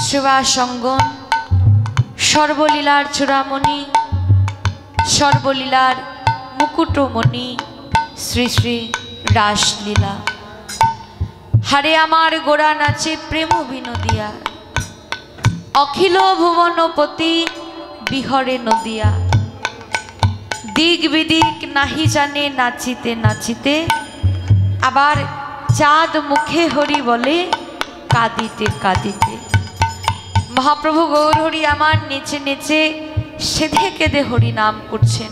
সেবাসঙ্গন সর্বলীলার চূড়ামণি সর্বলীলার মুকুটমণি শ্রী শ্রী রাসলীলা। হারে আমার গোড়া নাচে প্রেম বিনোদিয়া, অখিল ভুবনপতি বিহরে নদিয়া। দিক বিদিক নাহি জানে নাচিতে নাচিতে, আবার চাঁদ মুখে হরি বলে কাঁদিতে কাঁদিতে। মহাপ্রভু গৌর হরি আমার নেচে নেচে সেধে কেঁদে হরি নাম করছেন।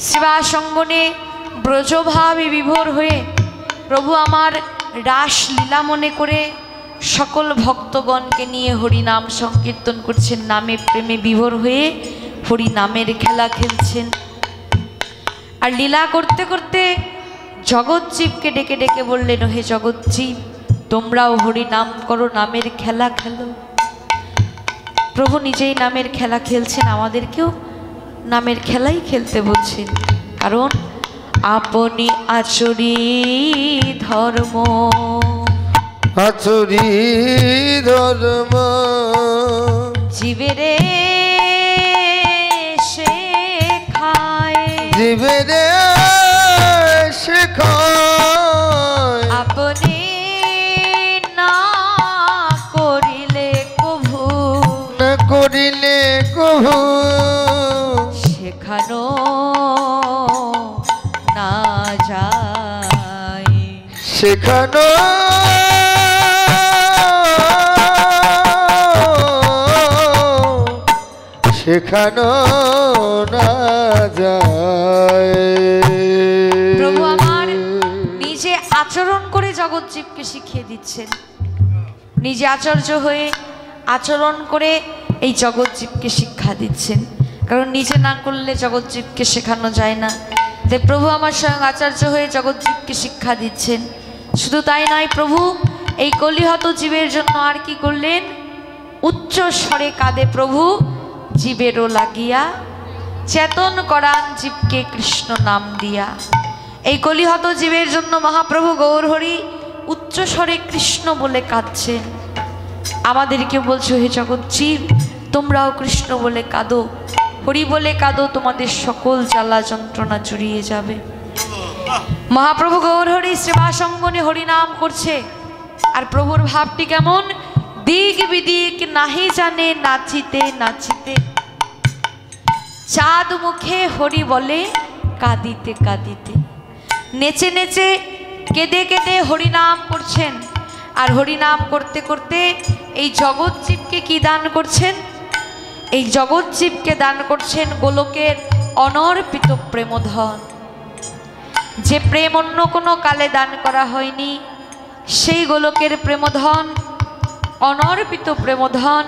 সেবাসঙ্গনে ব্রজভাবে বিভোর হয়ে প্রভু আমার রাসলীলা মনে করে সকল ভক্তগণকে নিয়ে হরি নাম সংকীর্তন করছেন, নামে প্রেমে বিভোর হয়ে হরি নামের খেলা খেলছেন। আর লীলা করতে করতে জগৎজীবকে ডেকে ডেকে বললেন, হে জগৎজীব, তোমরাও হরি নাম করো, নামের খেলা খেলো। প্রভু নিজেই নামের খেলা খেলছেন, আমাদেরকেও নামের খেলাই খেলতে বলছেন। কারণ আপনি আচরি ধর্ম, আচরি ধর্ম জীবেরে শেখায়, জীবেরে শেখায়। আপনি না করিলে কভু, না করিলে কভু শেখানো না যায়, শেখানো শেখানো না যায়। প্রভু আমার নিজে আচরণ করে জগৎজীবকে শিখিয়ে দিচ্ছেন, নিজে আচার্য হয়ে আচরণ করে এই জগৎজীবকে শিক্ষা দিচ্ছেন। কারণ নিজে না করলে জগৎজীবকে শেখানো যায় না। তাই প্রভু আমার স্বয়ং আচার্য হয়ে জগৎজীবকে শিক্ষা দিচ্ছেন। শুধু তাই নয়, প্রভু এই কলিহত জীবের জন্য আর কি করলেন? উচ্চ স্বরে কাঁদে প্রভু জীবেরও লাগিয়া, চেতন করান জীবকে কৃষ্ণ নাম দিয়া। এই কলিহত জীবের জন্য মহাপ্রভু গৌর হরি উচ্চ স্বরে কৃষ্ণ বলে কাঁদছেন। আমাদেরকে বলছো, হে জগৎজীব, তোমরাও কৃষ্ণ বলে কাঁদো, হরি বলে কাঁদো, তোমাদের সকল জ্বালা যন্ত্রণা জুড়িয়ে যাবে। মহাপ্রভু গৌর হরি সেবাসঙ্গনে হরি নাম করছে। আর প্রভুর ভাবটি কেমন? দিক বিদিক নাহি জানে নাচিতে নাচিতে, চাঁদ মুখে হরি বলে কাঁদিতে কাঁদিতে। নেচে নেচে কেঁদে কেঁদে হরিনাম করছেন। আর হরিনাম করতে করতে এই জগৎজীবকে কি দান করছেন? এই জগৎজীবকে দান করছেন গোলকের অনর্পিত প্রেমধন। যে প্রেম অন্য কোনো কালে দান করা হয়নি, সেই গোলকের প্রেমধন, অনর্পিত প্রেমধন,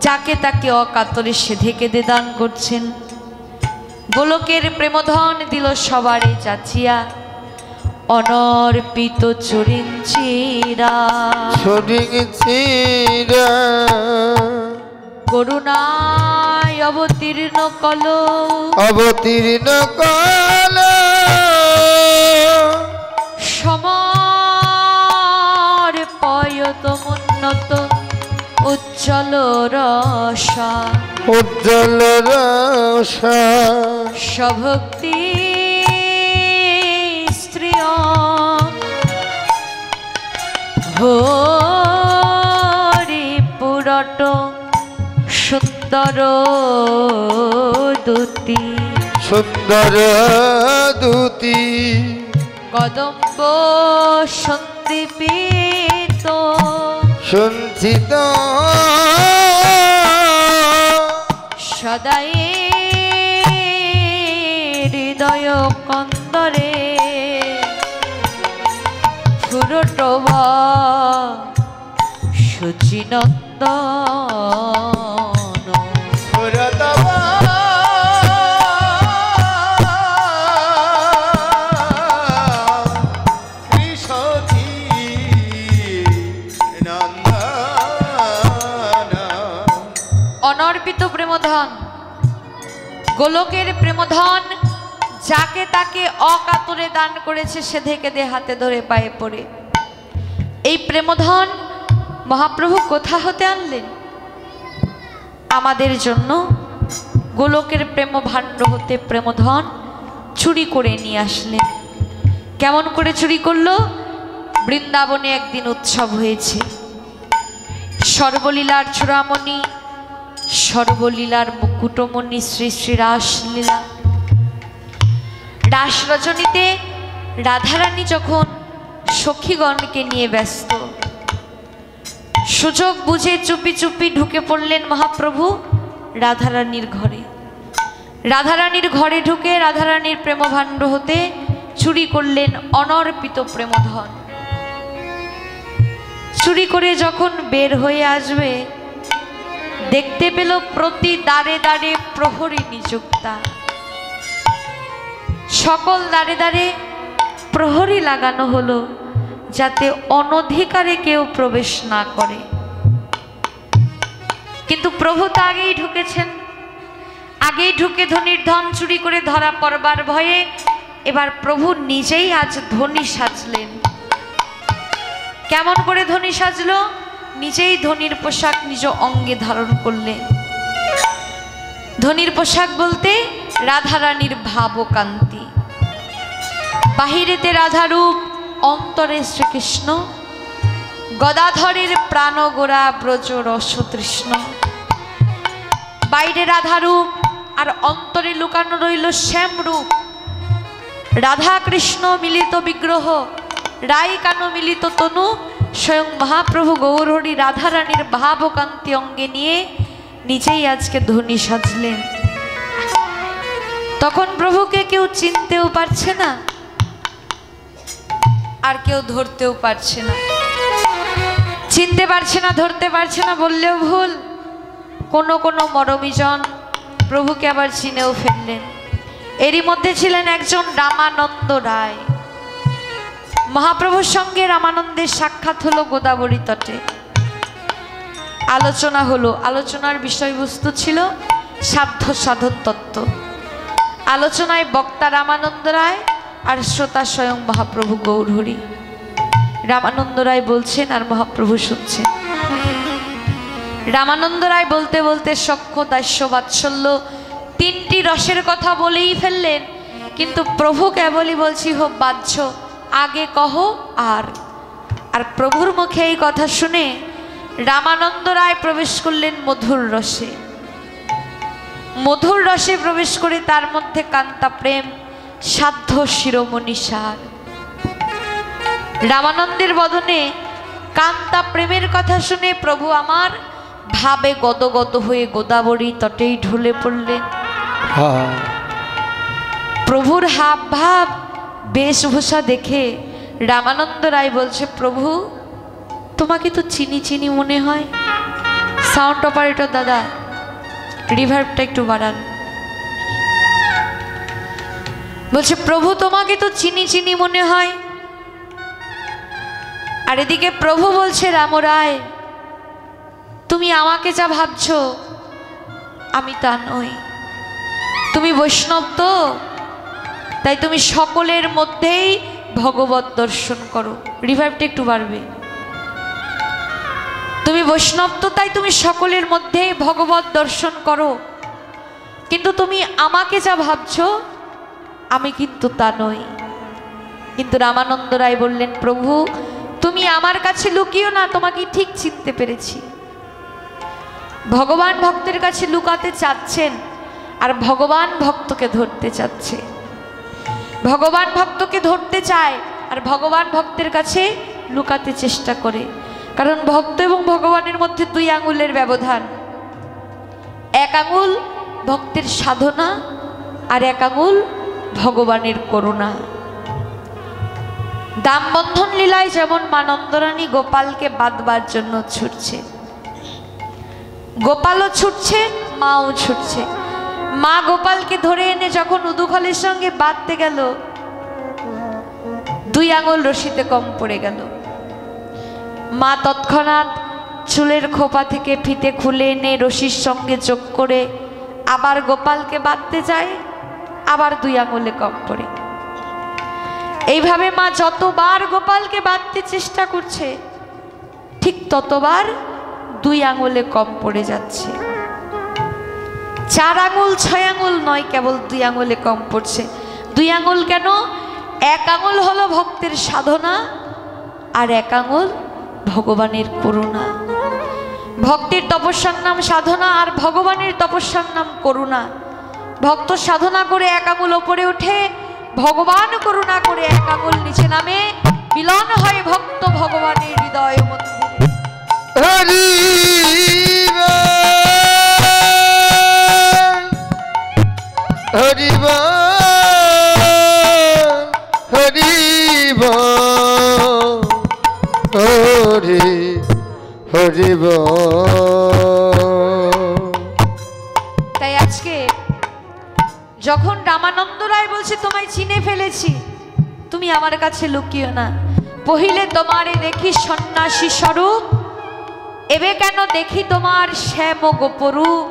যাকে তাকে অকাতরে সেধে কেঁদে দান করছেন। গোলকের প্রেমধন দিল সবারে যাচিয়া, অনর্পিত চরিঞ্চিরা চরিঞ্চিরা করুণায় অবতীর্ণ কল, অবতীর্ণ কল সমর পয়তমুন্নত উজ্জ্বল রসা, উজ্জ্বল রসা সভক্তি স্ত্রী হরি পুরট সুন্দর দুতি, সুন্দর দুতি কদম্ব সন্দীপিত সঞ্চিত সদাই হৃদয় কন্দরে ফুরটব শুচিনন্দন। অনর্পিত প্রেমধন, গোলকের প্রেমধন, যাকে তাকে অকাতরে দান করেছে সেধে কেঁদে হাতে ধরে পায়ে পড়ে। এই প্রেমধন মহাপ্রভু কোথা হতে আনলেন? আমাদের জন্য গোলকের প্রেম ভাণ্ড হতে প্রেমধন চুরি করে নিয়ে আসলেন। কেমন করে চুরি করলো? বৃন্দাবনে একদিন উৎসব হয়েছে, সর্বলীলার চূড়ামণি, সর্বলীলার মুকুটমণি শ্রী শ্রী রাসলীলা। রাস রজনীতে রাধারানী যখন সখীগণকে নিয়ে ব্যস্ত, সুযোগ বুঝে চুপি চুপি ঢুকে পড়লেন মহাপ্রভু রাধারানীর ঘরে। রাধারানীর ঘরে ঢুকে রাধারানীর প্রেমভাণ্ড হতে চুরি করলেন অনর্পিত প্রেমধন। চুরি করে যখন বের হয়ে আসবে, দেখতে পেল প্রতি দ্বারে দ্বারে প্রহরী নিযুক্তা। সকল দ্বারে দ্বারে প্রহরী লাগানো হলো, যাতে অনধিকারে কেউ প্রবেশ না করে। কিন্তু প্রভু তো আগেই ঢুকেছেন, আগেই ঢুকে ধনির ধন চুরি করে ধরা পড়বার ভয়ে এবার প্রভু নিজেই আজ ধনী সাজলেন। কেমন করে ধনী সাজলো? নিজেই ধনির পোশাক নিজ অঙ্গে ধারণ করলেন। ধনির পোশাক বলতে রাধারানীর ভাবকান্তি। বাহিরেতে রাধারূপ, অন্তরে শ্রীকৃষ্ণ, গদাধরের প্রাণগোরা ব্রজ রসতৃষ্ণ। বাইরে রাধারূপ আর অন্তরে লুকানো রইল শ্যামরূপ। রাধা কৃষ্ণ মিলিত বিগ্রহ, রাই কানু মিলিত তনু, স্বয়ং মহাপ্রভু গৌরহরি রাধারানীর ভাবকান্তি অঙ্গে নিয়ে নিজেই আজকে ধনী সাজলেন। তখন প্রভুকে কেউ চিনতেও পারছে না, আর কেউ ধরতেও পারছে না। চিনতে পারছে না, ধরতে পারছে না বললেও ভুল। কোনো কোনো মরমীজন প্রভুকে আবার চিনেও ফেললেন। এরই মধ্যে ছিলেন একজন রামানন্দ রায়। মহাপ্রভুর সঙ্গে রামানন্দের সাক্ষাৎ হলো গোদাবরী তটে। আলোচনা হলো। আলোচনার বিষয়বস্তু ছিল সাধ্য সাধন তত্ত্ব। আলোচনায় বক্তা রামানন্দ রায় আর শ্রোতা স্বয়ং মহাপ্রভু গৌরহরি। রামানন্দ রায় বলছেন আর মহাপ্রভু শুনছেন। রামানন্দ রায় বলতে বলতে সখ্য, দাস্য, বাৎসল্য তিনটি রসের কথা বলেই ফেললেন, কিন্তু প্রভু কেবলই বলছি হো বাহ্য, আগে কহো। আর প্রভুর মুখে এই কথা শুনে রামানন্দ রায় প্রবেশ করলেন মধুর রসে। মধুর রসে প্রবেশ করে তার মধ্যে কান্তা প্রেম, সাধ্য শিরোমণি সার। রামানন্দের বদনে কান্তা প্রেমের কথা শুনে প্রভু আমার ভাবে গদগদ হয়ে গোদাবরী তটেই ঢলে পড়লেন। প্রভুর হাব ভাব বেশভূষা দেখে রামানন্দ রায় বলছে, প্রভু তোমাকে তো চিনি চিনি মনে হয়। সাউন্ড অপারেটর দাদা, রিভার্বটা একটু বাড়ান। বলছে, প্রভু তোমাকে তো চিনি চিনি মনে হয়। আর এদিকে প্রভু বলছে, রামরায় তুমি আমাকে যা ভাবছো আমি তা নই। তুমি বৈষ্ণব তো, তাই তুমি সকলের মধ্যেই ভগবত দর্শন করো। রিভাইভটা একটু বাড়বে। তুমি বৈষ্ণব তো, তাই তুমি সকলের মধ্যেই ভগবত দর্শন করো, কিন্তু তুমি আমাকে যা ভাবছো আমি কিন্তু তা নই। কিন্তু রামানন্দ রায় বললেন, প্রভু তুমি আমার কাছে লুকিও না, তোমাকে ঠিক চিনতে পেরেছি। ভগবান ভক্তের কাছে লুকাতে চাচ্ছেন, আর ভগবান ভক্তকে ধরতে চাচ্ছে। ভগবান ভক্তকে ধরতে চায়, আর ভগবান ভক্তের কাছে লুকাতে চেষ্টা করে। কারণ ভক্ত এবং ভগবানের মধ্যে 2 আঙুলের ব্যবধান। 1 আঙুল ভক্তের সাধনা, আর 1 আঙুল ভগবানের করুণা। দামবন্ধন লীলায় যেমন মা নন্দরানী গোপালকে বাঁধবার জন্য ছুটছে, গোপালও ছুটছে, মাও ছুটছে। মা গোপালকে ধরে এনে যখন উদুখলের সঙ্গে বাঁধতে গেল, 2 আঙুল রশিতে কম পড়ে গেল। মা তৎক্ষণাৎ চুলের খোপা থেকে ফিতে খুলে এনে রশির সঙ্গে যোগ করে আবার গোপালকে বাঁধতে যায়, আবার 2 আঙুলে কম পড়ে। এইভাবে মা যতবার গোপালকে বাঁধতে চেষ্টা করছে, ঠিক ততবার 2 আঙুলে কম পড়ে যাচ্ছে। 4 আঙুল 6 আঙুল নয়, কেবল 2 আঙুলে কম পড়ছে। 2 আঙুল কেন? 1 আঙুল হলো ভক্তের সাধনা, আর 1 আঙুল ভগবানের করুণা। ভক্তের তপস্যার নাম সাধনা, আর ভগবানের তপস্যার নাম করুণা। ভক্ত সাধনা করে 1 আঙুল ওপরে ওঠে, ভগবান করুণা করে 1 আঙুল নিচে নামে, মিলন হয় ভক্ত ভগবানের হৃদয় মন্দিরে। হরি হরি হরি হরি হরি। তাই আজকে যখন রামানন্দ রায় বলছে তোমায় চিনে ফেলেছি, তুমি আমার কাছে লুকিও না, পহিলে তোমারে দেখি সন্ন্যাসী স্বরূপ, এবে কেন দেখি তোমার শ্যাম গোপরূপ,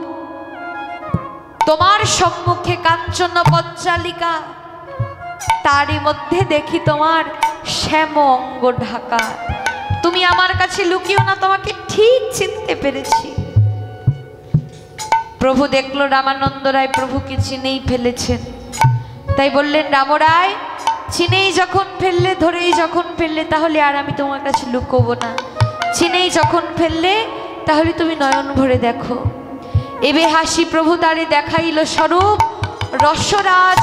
তোমার সম্মুখে কাঞ্চন পঞ্চালিকা, তারই মধ্যে দেখি তোমার শ্যাম অঙ্গ ঢাকা, তুমি আমার কাছে লুকিও না, তোমাকে ঠিক চিনতে পেরেছি। প্রভু দেখলো রামানন্দ রায় প্রভুকে চিনেই ফেলেছেন, তাই বললেন রামরায়, চিনেই যখন ফেললে, ধরেই যখন ফেললে, তাহলে আর আমি তোমার কাছে লুকোবো না। চিনেই যখন ফেললে, তাহলে তুমি নয়ন ভরে দেখো। এবে হাসি প্রভু তারে দেখাইল স্বরূপ, রসরাজ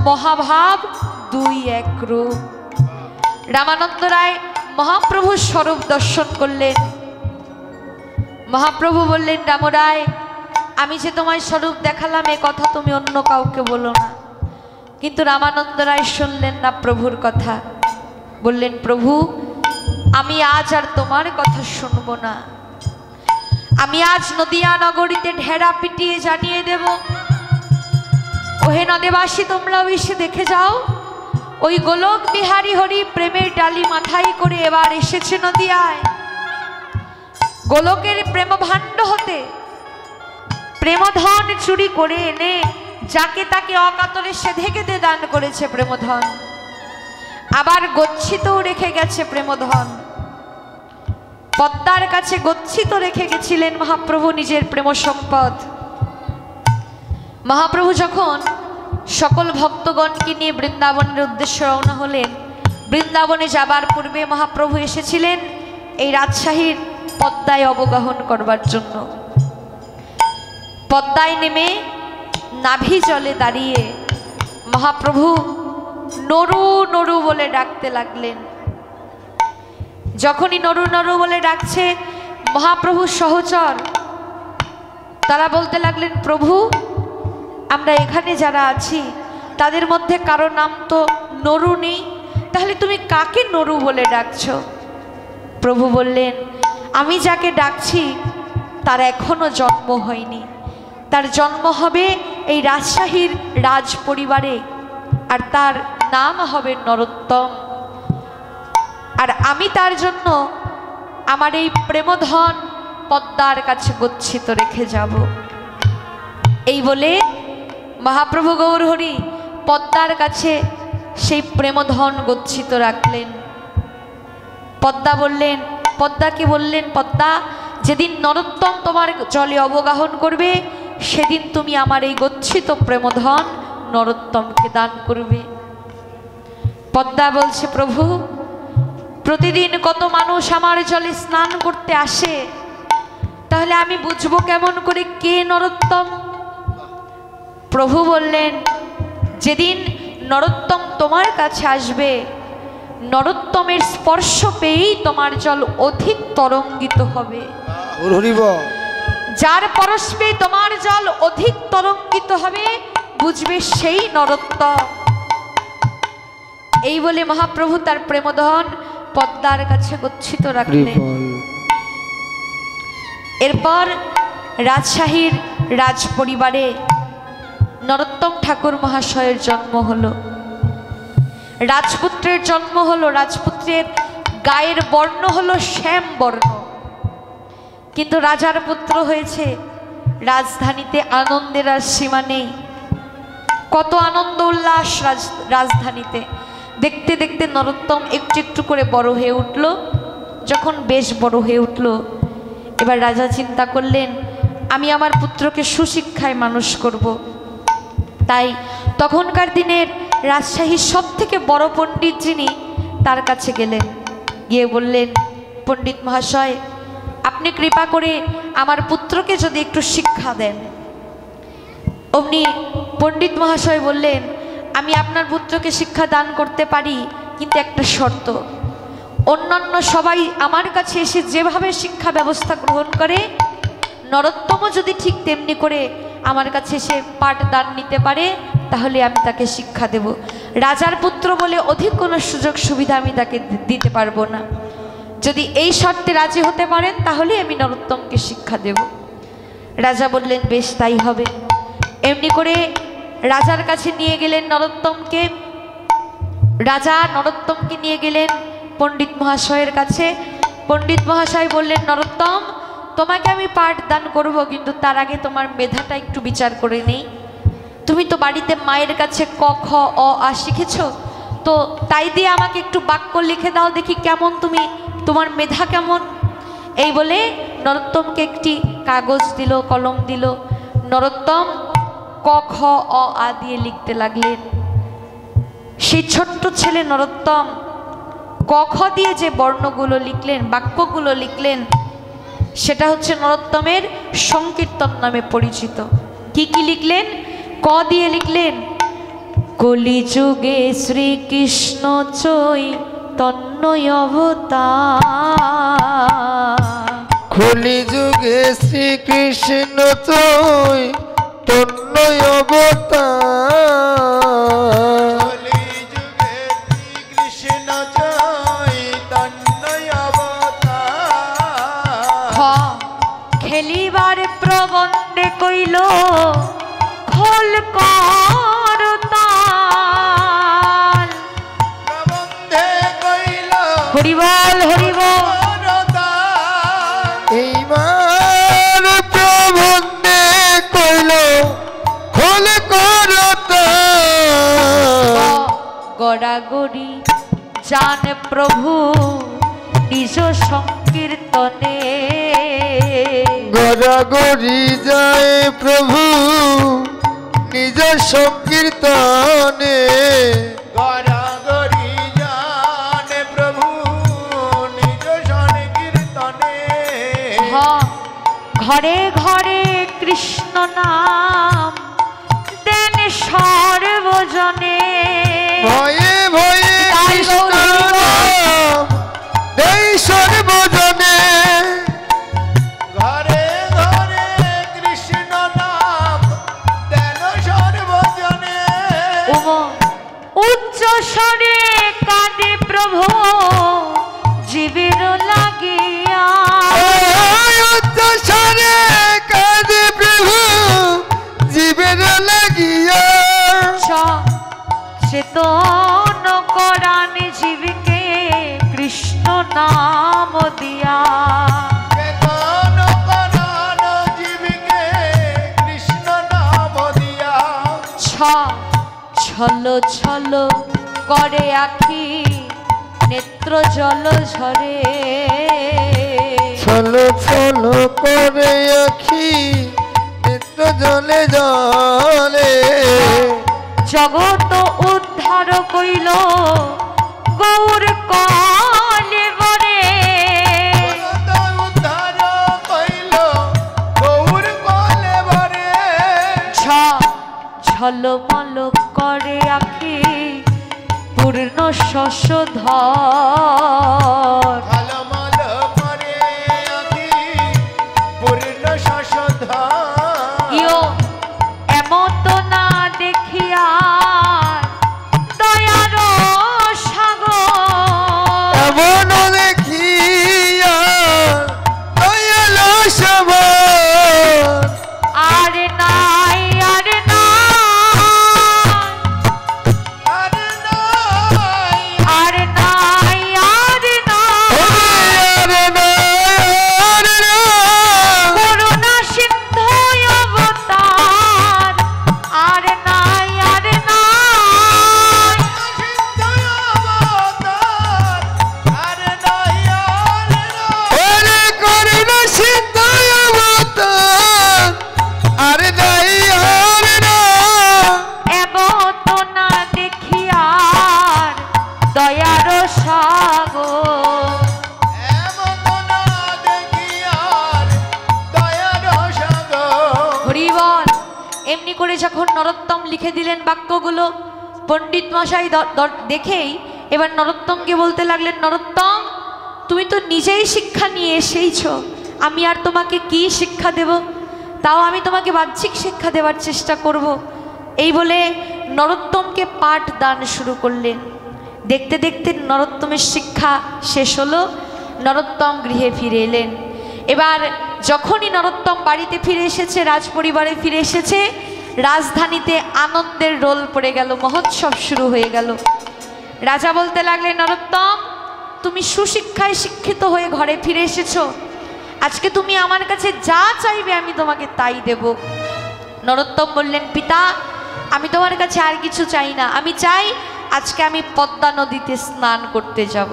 মহাভাব 2 এক রূপ। রামানন্দ রায় মহাপ্রভুর স্বরূপ দর্শন করলেন। মহাপ্রভু বললেন রামরায়, আমি যে তোমায় স্বরূপ দেখালাম এ কথা তুমি অন্য কাউকে বলো না। কিন্তু রামানন্দ রায় শুনলেন না প্রভুর কথা, বললেন প্রভু, আমি আজ আর তোমার কথা শুনবো না, আমি আজ নদিয়া নগরীতে ঢেরা পিটিয়ে জানিয়ে দেব। ওহে নদেবাসী, তোমরাও এসে দেখে যাও, ওই গোলক বিহারী হরি প্রেমের ডালি মাথায় করে এবার এসেছে নদিয়ায়। গোলকের প্রেম ভাণ্ড হতে প্রেমধন চুরি করে এনে যাকে তাকে অকাতরে সেধে কেঁদে দান করেছে প্রেমধন, আবার গচ্ছিতও রেখে গেছে প্রেমধন। পদ্মার কাছে গচ্ছিত রেখে গেছিলেন মহাপ্রভু নিজের প্রেম সম্পদ। মহাপ্রভু যখন সকল ভক্তগণকে নিয়ে বৃন্দাবনের উদ্দেশ্যে রওনা হলেন, বৃন্দাবনে যাবার পূর্বে মহাপ্রভু এসেছিলেন এই রাজশাহীর পদ্মায় অবগাহন করবার জন্য। পদ্মায় নেমে নাভি জলে দাঁড়িয়ে মহাপ্রভু নরু নরু বলে ডাকতে লাগলেন। যখনই নরু নরু বলে ডাকছে, মহাপ্রভু সহচর তারা বলতে লাগলেন, প্রভু, আমরা এখানে যারা আছি তাদের মধ্যে কারো নাম তো নরু নেই, তাহলে তুমি কাকে নরু বলে ডাকছো? প্রভু বললেন, আমি যাকে ডাকছি তার এখনো জন্ম হয়নি, তার জন্ম হবে এই রাজশাহীর রাজ পরিবারে, আর তার নাম হবে নরোত্তম। আর আমি তার জন্য আমার এই প্রেমধন পদ্মার কাছে গচ্ছিত রেখে যাব। এই বলে মহাপ্রভু গৌরহরি পদ্মার কাছে সেই প্রেমধন গচ্ছিত রাখলেন। পদ্মা বললেন, পদ্মাকে বললেন, পদ্মা, যেদিন নরোত্তম তোমার জলে অবগাহন করবে সেদিন তুমি আমার এই গচ্ছিত প্রেমধন নরোত্তমকে দান করবে। পদ্মা বলছে, প্রভু, প্রতিদিন কত মানুষ আমার জলে স্নান করতে আসে, তাহলে আমি বুঝবো কেমন করে কে নরোত্তম? প্রভু বললেন, যেদিন নরোত্তম তোমার কাছে আসবে, নরোত্তমের স্পর্শ পেয়েই তোমার জল অধিক তরঙ্গিত হবে। যার পরশে তোমার জল অধিক তরঙ্গিত হবে, বুঝবে সেই নরোত্তম। এই বলে মহাপ্রভু তার প্রেমধন পদ্মার কাছে গচ্ছিত রাখলেন। এরপর রাজশাহীর রাজ পরিবারে নরোত্তম ঠাকুর মহাশয়ের জন্ম হলো, রাজপুত্রের জন্ম হলো। রাজপুত্রের গায়ের বর্ণ হলো শ্যাম বর্ণ, কিন্তু রাজার পুত্র হয়েছে। রাজধানীতে আনন্দের আর সীমা নেই, কত আনন্দ উল্লাস রাজধানীতে। দেখতে দেখতে নরোত্তম একটু একটু করে বড় হয়ে উঠল, যখন বেশ বড় হয়ে উঠল, এবার রাজা চিন্তা করলেন আমি আমার পুত্রকে সুশিক্ষায় মানুষ করব। তাই তখনকার দিনের রাজশাহীর সব থেকে বড় পণ্ডিত যিনি, তার কাছে গেলেন, গিয়ে বললেন পণ্ডিত মহাশয়, আপনি কৃপা করে আমার পুত্রকে যদি একটু শিক্ষা দেন। অমনি পণ্ডিত মহাশয় বললেন, আমি আপনার পুত্রকে শিক্ষা দান করতে পারি, কিন্তু একটা শর্ত, অন্যান্য সবাই আমার কাছে এসে যেভাবে শিক্ষা ব্যবস্থা গ্রহণ করে, নরোত্তম যদি ঠিক তেমনি করে আমার কাছে এসে পাঠদান নিতে পারে, তাহলে আমি তাকে শিক্ষা দেব। রাজার পুত্র বলে অধিক কোনো সুযোগ সুবিধা আমি তাকে দিতে পারবো না। যদি এই শর্তে রাজি হতে পারেন তাহলে আমি নরোত্তমকে শিক্ষা দেব। রাজা বললেন বেশ তাই হবে। এমনি করে রাজার কাছে নিয়ে গেলেন নরোত্তমকে। রাজা নরোত্তমকে নিয়ে গেলেন পণ্ডিত মহাশয়ের কাছে। পণ্ডিত মহাশয় বললেন, নরোত্তম, তোমাকে আমি পাঠ দান করব, কিন্তু তার আগে তোমার মেধাটা একটু বিচার করে নেই। তুমি তো বাড়িতে মায়ের কাছে ক খ অ আ শিখেছ, তো তাই দিয়ে আমাকে একটু বাক্য লিখে দাও দেখি, কেমন তুমি, তোমার মেধা কেমন। এই বলে নরোত্তমকে একটি কাগজ দিল, কলম দিল। নরোত্তম ক খ অ আ দিয়ে লিখতে লাগলেন। সেই ছোট্ট ছেলে নরোত্তম ক খ দিয়ে যে বর্ণগুলো লিখলেন, বাক্যগুলো লিখলেন, সেটা হচ্ছে নরোত্তমের সংকীর্তন নামে পরিচিত। কি কি লিখলেন? ক দিয়ে লিখলেন, কলিযুগে শ্রীকৃষ্ণ চৈতন্যই অবতার। কলিযুগে শ্রীকৃষ্ণ চৈতন্যই অবতার। কলিযুগে শ্রীকৃষ্ণ চৈতন্যই অবতার। খেলিবার প্রবন্ধে কইল খোল করতাল। প্রবন্ধে কইল হরিবল হরিবল। এইবার প্রবন্ধে কইল খোল করতাল। গড়াগড়ি জান প্রভু নিজ সংকীর্তনে। গড়াগড়ি যায় প্রভু নিজ সংকীর্তনে। গড়াগড়ি জানে প্রভু নিজ সংকীর্তনে। ঘরে ঘরে কৃষ্ণ নাম দেন সর্বজনে। ভয়ে ভয়ে কৃষ্ণ নাম দেই সর্বজনে। ঘরে ঘরে কৃষ্ণ নাম দেন সর্বজনে। উচ্চ স্বরে কাঁদে প্রভু জীবের লাগিয়া। উচ্চ স্বরে কাঁদে প্রভু জীবের লাগিয়া। চেতন করান জীবকে কৃষ্ণ নাম দিয়া। চেতন করান জীবকে কৃষ্ণ নাম দিয়া। ছল ছল করে আখি নেত্র জল ঝরে। ছল ছল করে আখি নেত্র জলে জলে। জগত উদ্ধার কইল গৌর কলেবরে। জগত উদ্ধার কইল গৌর কলেবরে। ঝলমল করে আখি পূর্ণ শশধর। ঝলমল করে আখি পূর্ণ শশধর। ইয়ো এমত না দেখিয়া দয়ার সাগর। এমন দেখিয়া দয়াল সবার। আরে নাই আরে আরে নাই আরে নাই আরে আরে নাই করুণা সিন্ধু অবতার। আরে নাই আরে নাই সিন্ধু অবতার। আরে নাই আরে এমনি করে যখন নরোত্তম লিখে দিলেন বাক্যগুলো, পণ্ডিত মশাই দেখেই এবার নরোত্তমকে বলতে লাগলেন, নরোত্তম তুমি তো নিজেই শিক্ষা নিয়ে এসেইছো, আমি আর তোমাকে কি শিক্ষা দেব, তাও আমি তোমাকে বাহ্যিক শিক্ষা দেওয়ার চেষ্টা করব। এই বলে নরোত্তমকে পাঠ দান শুরু করলেন। দেখতে দেখতে নরোত্তমের শিক্ষা শেষ হলো, নরোত্তম গৃহে ফিরে এলেন। এবার যখনই নরোত্তম বাড়িতে ফিরে এসেছে, রাজপরিবারে ফিরে এসেছে, রাজধানীতে আনন্দের রোল পড়ে গেল, মহোৎসব শুরু হয়ে গেল। রাজা বলতে লাগলেন, নরোত্তম তুমি সুশিক্ষায় শিক্ষিত হয়ে ঘরে ফিরে এসেছো, আজকে তুমি আমার কাছে যা চাইবে আমি তোমাকে তাই দেব। নরোত্তম বললেন, পিতা আমি তোমার কাছে আর কিছু চাই না, আমি চাই আজকে আমি পদ্মা নদীতে স্নান করতে যাব।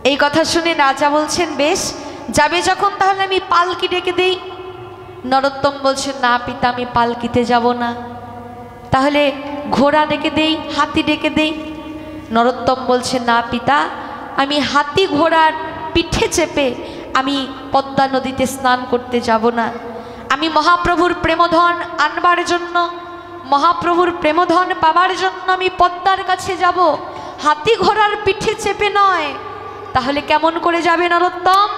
এই কথা শুনে রাজা বলছেন, বেশ যাবে যখন তাহলে আমি পালকি ডেকে দেই। নরোত্তম বলছেন, না পিতা আমি পালকিতে যাব না, তাহলে ঘোড়া ডেকে দেই, হাতি ডেকে দেই। নরোত্তম বলছেন, না পিতা আমি হাতি ঘোড়ার পিঠে চেপে আমি পদ্মা নদীতে স্নান করতে যাব না, আমি মহাপ্রভুর প্রেমধন আনবার জন্য, মহাপ্রভুর প্রেমধন পাবার জন্য আমি পদ্মার কাছে যাব, হাতি ঘোড়ার পিঠে চেপে নয়। তাহলে কেমন করে যাবে নরোত্তম?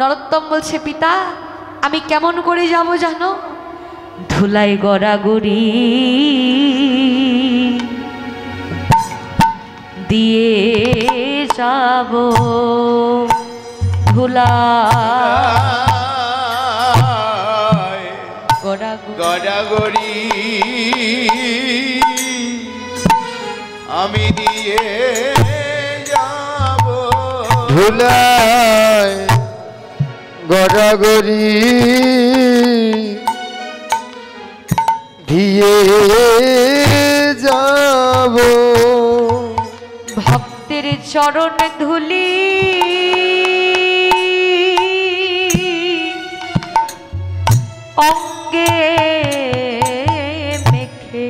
নরোত্তম বলছে, পিতা আমি কেমন করে যাব জানো? ধুলাই গড়াগড়ি দিয়ে যাব, ধুলা গড়াগড়ি আমি দিয়ে যাব, ধুলায় গড়াগড়ি দিয়ে যাব, ভক্তের চরণ ধুলি অঙ্গে মেখে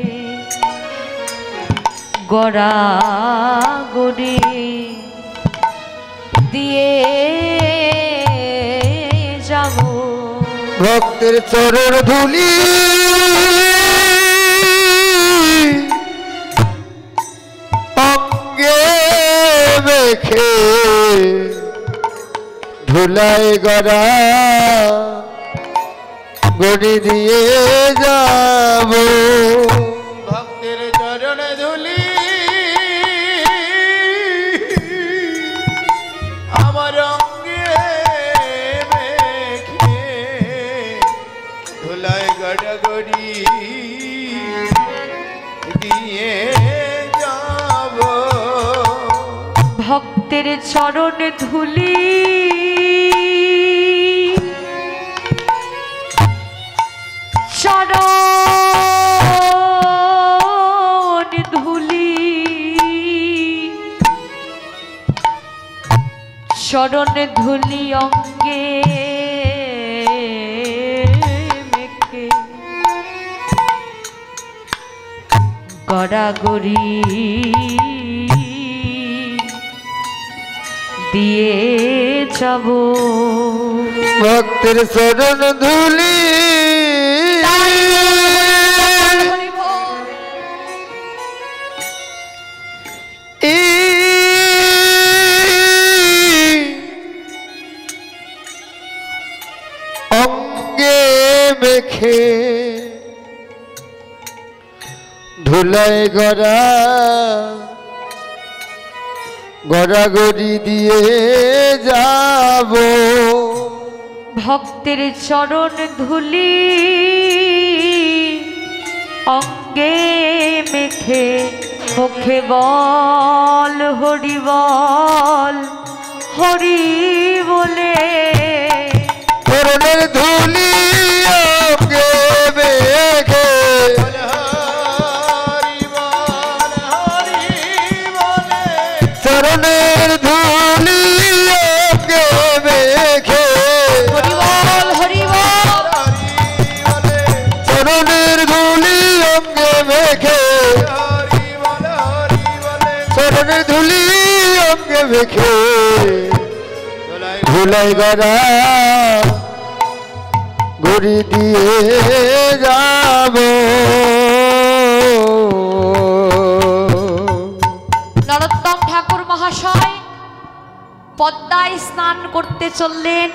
গড়াগড়ি দিয়ে যাব, ভক্তের চরণ ধুলি অঙ্গে মেখে ধুলায় গড়া গড়ি দিয়ে যাব, ভক্তের চরণ ধুলি আমার অঙ্গে মেখে ধুলায় গড়াগড়ি দিয়ে যাব, ভক্তের চরণ ধুলি চরণ ধুলি চরণ ধুলি অঙ্গে মেখে গড়াগড়ি দিয়ে যাব, ভক্তের চরণ ধুলি অঙ্গে মেখে ধুলায় গড়া গড়াগড়ি দিয়ে যাব, ভক্তের চরণ ধুলি অঙ্গে মেখে মুখে বল হরি বল হরি বলে, চরণের ধুলি অঙ্গে মেখে হরি বল হরি বলে, চরণের ধুলি অঙ্গে মেখে হরি বল হরি বল, চরণের ধুলি অঙ্গে মেখে চরণের ধুলি অঙ্গে মেখে ধুলাই গড়া ঘড়ি দিয়ে যাব। নরোত্তম ঠাকুর মহাশয় পদ্মায় স্নান করতে চললেন,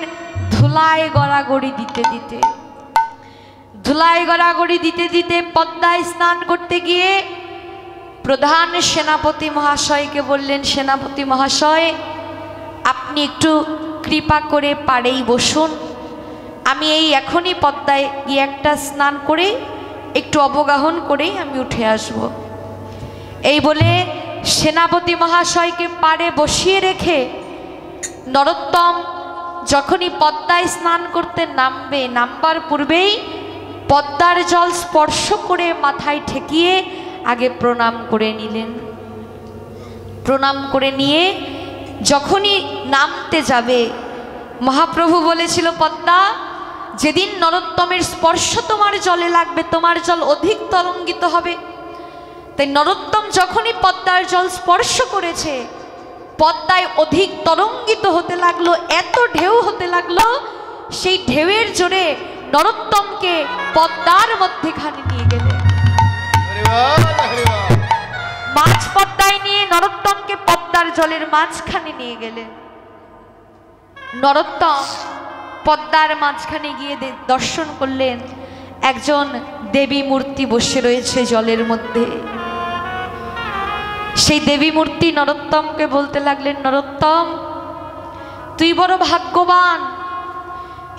ধুলায় গড়াগড়ি দিতে দিতে। ধুলায় গড়াগড়ি দিতে দিতে পদ্মায় স্নান করতে গিয়ে প্রধান সেনাপতি মহাশয়কে বললেন, সেনাপতি মহাশয় আপনি একটু কৃপা করে পাড়েই বসুন, আমি এই এখনই পদ্মায় গিয়ে একটা স্নান করে একটু অবগাহন করেই আমি উঠে আসব। এই বলে সেনাপতি মহাশয়কে পাড়ে বসিয়ে রেখে নরোত্তম যখনই পদ্মায় স্নান করতে নামবে, নামবার পূর্বেই পদ্মার জল স্পর্শ করে মাথায় ঠেকিয়ে আগে প্রণাম করে নিলেন। প্রণাম করে নিয়ে যখনই নামতে যাবে, মহাপ্রভু বলেছিল, পদ্মা যেদিন নরোত্তমের স্পর্শ তোমার জলে লাগবে তোমার জল অধিক তরঙ্গিত হবে। তাই নরোত্তম যখনই পদ্মার জল স্পর্শ করেছে, পদ্মায় অধিক তরঙ্গিত হতে লাগলো, এত ঢেউ হতে লাগলো, সেই ঢেউয়ের জোরে নরোত্তমকে পদ্মার মধ্যেখানে নিয়ে গেলে। মাঝ পদ্মায় নিয়ে নরোত্তমকে পদ্মার জলের মাঝখানে নিয়ে গেলেন। নরোত্তম পদ্মার মাঝখানে গিয়ে দর্শন করলেন একজন দেবী মূর্তি বসে রয়েছে জলের মধ্যে। সেই দেবী মূর্তি নরোত্তমকে বলতে লাগলেন, নরোত্তম তুই বড় ভাগ্যবান,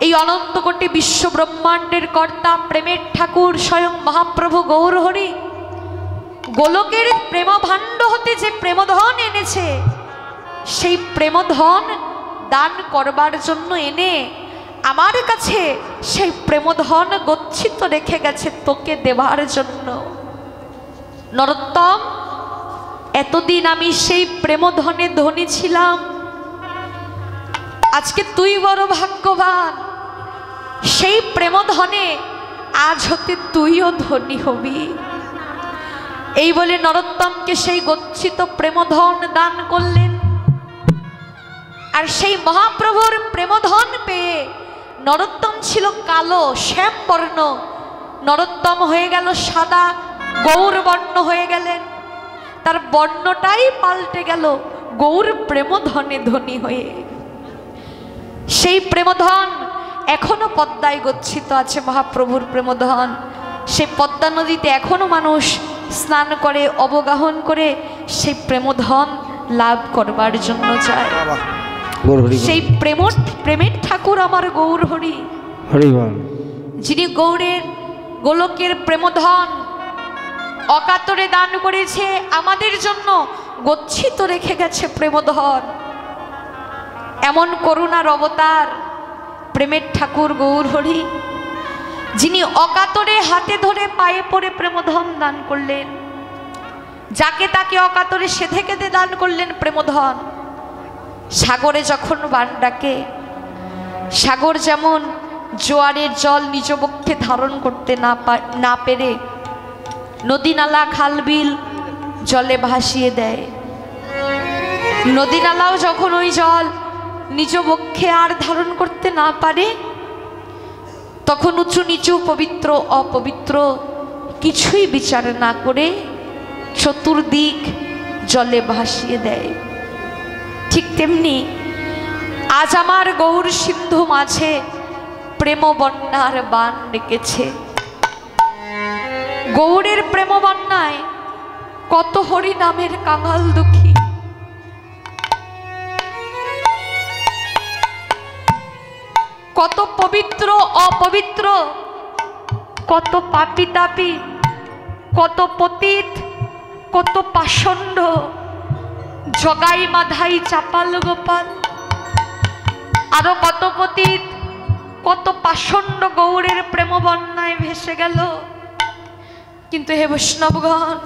এই অনন্ত কোটি বিশ্ব ব্রহ্মাণ্ডের কর্তা প্রেমের ঠাকুর স্বয়ং মহাপ্রভু গৌরহরি গোলকের প্রেম ভাণ্ড হতে যে প্রেমধন এনেছে, সেই প্রেমধন দান করবার জন্য এনে আমার কাছে সেই প্রেমধন গচ্ছিত রেখে গেছে তোকে দেবার জন্য। নরোত্তম এতদিন আমি সেই প্রেমধনে ধনী ছিলাম, আজকে তুই বড় ভাগ্যবান, সেই প্রেমধনে আজ হতে তুইও ধনী হবি। এই বলে নরোত্তমকে সেই গচ্ছিত প্রেমধন দান করলেন। আর সেই মহাপ্রভুর প্রেমধন পেয়ে নরোত্তম ছিল কালো শ্যামবর্ণ, নরোত্তম হয়ে গেল সাদা গৌরবর্ণ হয়ে গেলেন। তার বর্ণটাই পাল্টে গেল গৌর প্রেমধনে ধনী হয়ে। সেই প্রেমধন এখনো পদ্মায় গচ্ছিত আছে, মহাপ্রভুর প্রেমধন। সেই পদ্মা নদীতে এখনো মানুষ স্নান করে, অবগাহন করে সেই প্রেমধন লাভ করবার জন্য যায়। সেই প্রেমের ঠাকুর আমার গৌর হরি, যিনি গৌরের গোলকের প্রেমধন অকাতরে দান করেছে, আমাদের জন্য গচ্ছিত রেখে গেছে প্রেমধন। এমন করুণার অবতার প্রেমের ঠাকুর গৌর হরি, যিনি অকাতরে হাতে ধরে পায়ে পড়ে প্রেমধন দান করলেন, যাকে তাকে অকাতরে সেধে কেঁদে দান করলেন প্রেমধন। সাগরে যখন বান ডাকে, সাগর যেমন জোয়ারের জল নিজ বক্ষে ধারণ করতে না পেরে নদী নালা খালবিল জলে ভাসিয়ে দেয়, নদী নালাও যখন ওই জল নিজ বক্ষে আর ধারণ করতে না পারে, তখন উঁচু নিচু পবিত্র অপবিত্র কিছুই বিচার না করে চতুর্দিক জলে ভাসিয়ে দেয়। ঠিক তেমনি আজ আমার গৌর সিন্ধু মাঝে প্রেম বন্যার বান ডেকেছে। গৌরের প্রেম বন্যায় কত হরি নামের কাঙাল দুঃখী, কত পবিত্র অপবিত্র, কত পাপী তাপী, কত পতিত, কত পাষণ্ড, জগাই মাধাই চাপাল গোপাল, আরো কত পতিত, কত পাষণ্ড গৌরের প্রেম বন্যায় ভেসে গেল। কিন্তু হে বৈষ্ণবগণ,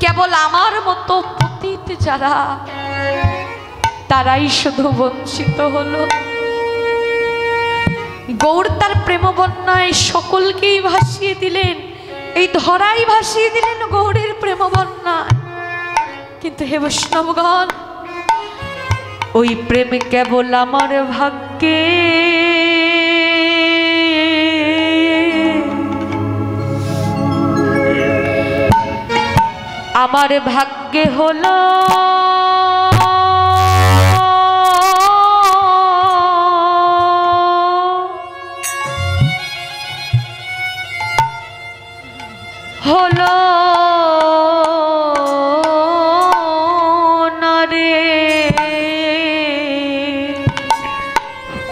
কেবল আমার মতো পতিত যারা, তারাই শুধু বঞ্চিত হলো। গৌর তার প্রেম বন্যায় সকলকেই ভাসিয়ে দিলেন, এই ধরাই ভাসিয়ে দিলেন গৌরের প্রেম বন্যায়। কিন্তু হে বৈষ্ণবগণ, ওই প্রেম কেবল আমার ভাগ্যে আমার ভাগ্যে হলো হলো না রে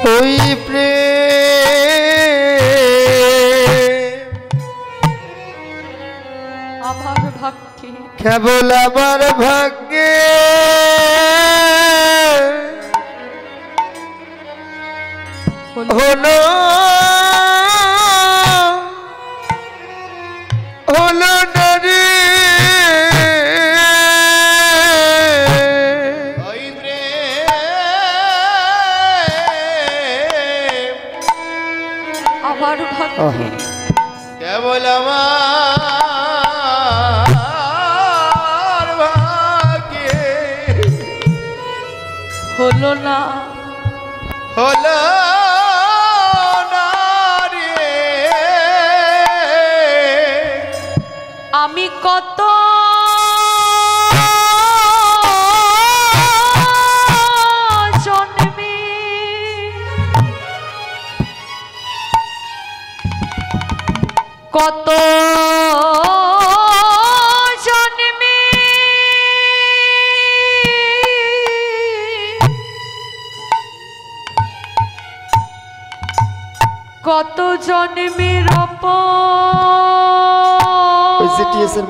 ওই প্রেম আমার ভাগ্যে কেবল আমার ভাগ্যে হলো হলো না রে ওই প্রেম আমার ভাগ্যে কেবল আমার ভাগ্যে হলো না হলো না রে আমি কত জন্মে কত জন্মে কত জন্মের ওই সিটিএস এর